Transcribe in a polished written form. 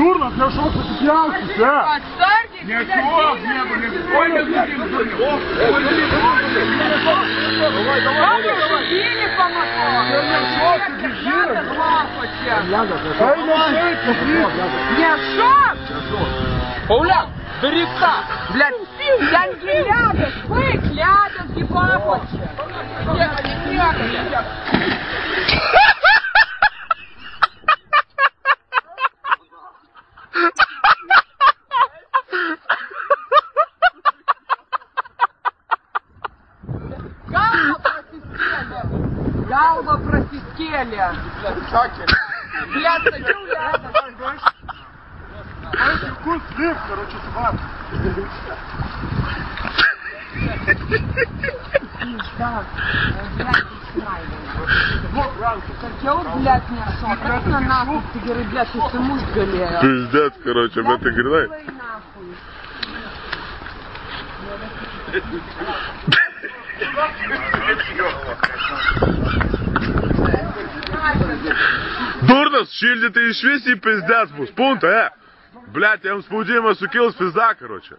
Дурно, для шо ты пьянки, а? Отстаньте, Не то, Ой, Били по мотору. Не шок! Пауляк, бери так! Блядь, я не рядом, вы рядом, ебабочка. Галва профискеля. Блядь, садил рядом. Вкус слив, короче, сват. Хотел, блядь, не шел. Как на нахуй, ты говоришь, блядь, ты всему сгалею. Пиздец, короче, об этой гряной. Дурно, шильдите и швеси пиздец, бус, пункт, Блять, я вам спудил, сукил с пизда, короче.